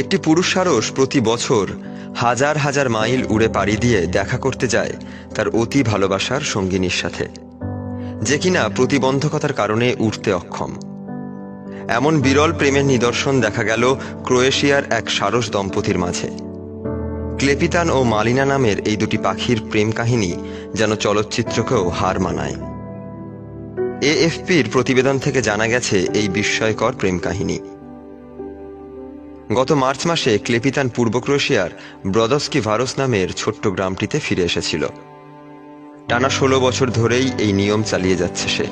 একটি পুরুষ সারস প্রতি বছর হাজার হাজার মাইল উড়ে পাড়ি দিয়ে দেখা করতে যায় তার অতি ভালোবাসার সঙ্গিনীর সাথে, যে কিনা প্রতিবন্ধকতার কারণে উঠতে অক্ষম। এমন বিরল প্রেমের নিদর্শন দেখা গেল ক্রোয়েশিয়ার এক সারস দম্পতির মাঝে। ক্লেপিতান ও মালিনা নামের এই দুটি পাখির প্রেম কাহিনী যেন চলচ্চিত্রকেও হার মানায়। এএফপির প্রতিবেদন থেকে জানা গেছে এই বিস্ময়কর প্রেম কাহিনী। গত মার্চ মাসে ক্লেপিতান পূর্ব ক্রোয়েশিয়ার ব্রদস্কি ভারস নামের ছোট্ট গ্রামটিতে ফিরে এসেছিল। টানা 16 বছর ধরেই এই নিয়ম চালিয়ে যাচ্ছে সে।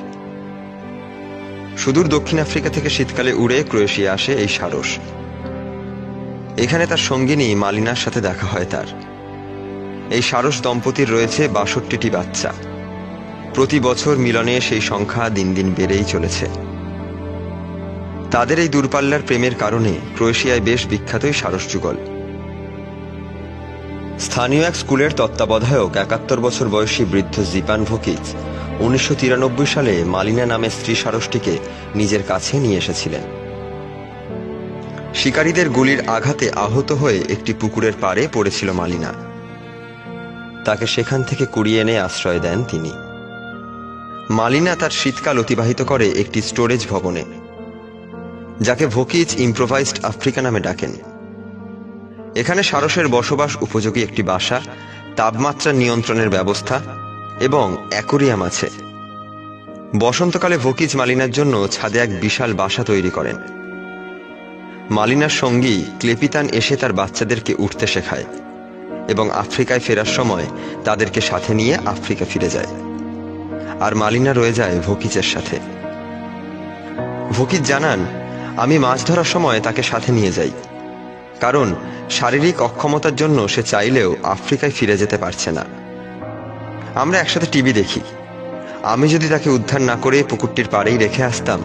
সুদূর দক্ষিণ আফ্রিকা থেকে শীতকালে উড়ে ক্রোয়েশিয়া আসে এই সারস। এখানে তার সঙ্গিনী মালিনার সাথে দেখা হয় তার। এই সারস দম্পতির রয়েছে 62টি বাচ্চা। প্রতি বছর মিলনে সেই সংখ্যা দিন দিন বেড়েই চলেছে। তাদের এই দূরপাল্লার প্রেমের কারণে ক্রোয়েশিয়ায় বেশ বিখ্যাত এই সারস যুগল। স্থানীয় এক স্কুলের তত্ত্বাবধায়ক 71 বছর বয়সী বৃদ্ধ জিপান ভোকিচ 1993 সালে মালিনা নামে স্ত্রী সারসটিকে নিজের কাছে নিয়ে এসেছিলেন। শিকারীদের গুলির আঘাতে আহত হয়ে একটি পুকুরের পাড়ে পড়েছিল মালিনা। তাকে সেখান থেকে কুড়িয়ে এনে আশ্রয় দেন তিনি। মালিনা তার শীতকাল অতিবাহিত করে একটি স্টোরেজ ভবনে, যাকে ভোকিচ ইম্প্রোভাইজড আফ্রিকা নামে ডাকেন। এখানে সারসের বসবাস উপযোগী একটি বাসা, তাপমাত্রা নিয়ন্ত্রণের ব্যবস্থা এবং অ্যাকোরিয়াম আছে। বসন্তকালে ভোকিচ মালিনার জন্য ছাদে এক বিশাল বাসা তৈরি করেন। মালিনার সঙ্গী ক্লেপিতান এসে তার বাচ্চাদেরকে উঠতে শেখায় এবং আফ্রিকায় ফেরার সময় তাদেরকে সাথে নিয়ে আফ্রিকা ফিরে যায়। আর মালিনা রয়ে যায় ভোকিচের সাথে। ভোকিচ জানান, আমি মাছ ধরার সময় তাকে সাথে নিয়ে যাই, কারণ শারীরিক অক্ষমতার জন্য সে চাইলেও আফ্রিকায় ফিরে যেতে পারছে না। আমরা একসাথে টিভি দেখি। আমি যদি তাকে উদ্ধার না করে পুকুরটির পাড়েই রেখে আসতাম,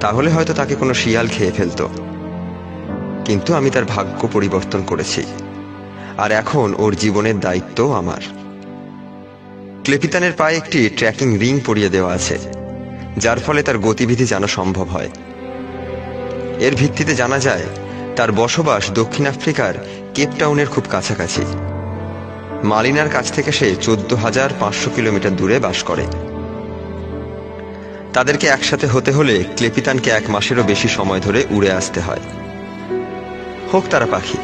তাহলে হয়তো তাকে কোনো শিয়াল খেয়ে ফেলত। কিন্তু আমি তার ভাগ্য পরিবর্তন করেছি, আর এখন ওর জীবনের দায়িত্ব আমার। ক্লেপিতানের পায়ে একটি ট্র্যাকিং রিং পরিয়ে দেওয়া আছে, যার ফলে তার গতিবিধি জানা সম্ভব হয়। এর ভিত্তিতে জানা যায় তার বসবাস দক্ষিণ আফ্রিকার কেপটাউনের খুব কাছাকাছি। মালিনার কাছ থেকে সে 14,500 কিলোমিটার দূরে বাস করে। তাদেরকে একসাথে হতে হলে ক্লেপিতানকে 1 মাসেরও বেশি সময় ধরে উড়ে আসতে হয়। হোক তারা পাখি,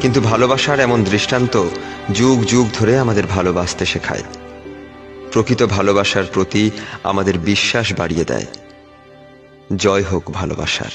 কিন্তু ভালোবাসার এমন দৃষ্টান্ত যুগ যুগ ধরে আমাদের ভালোবাসতে শেখায়। প্রকৃত ভালোবাসার প্রতি আমাদের বিশ্বাস বাড়িয়ে দেয়। জয় হোক ভালোবাসার।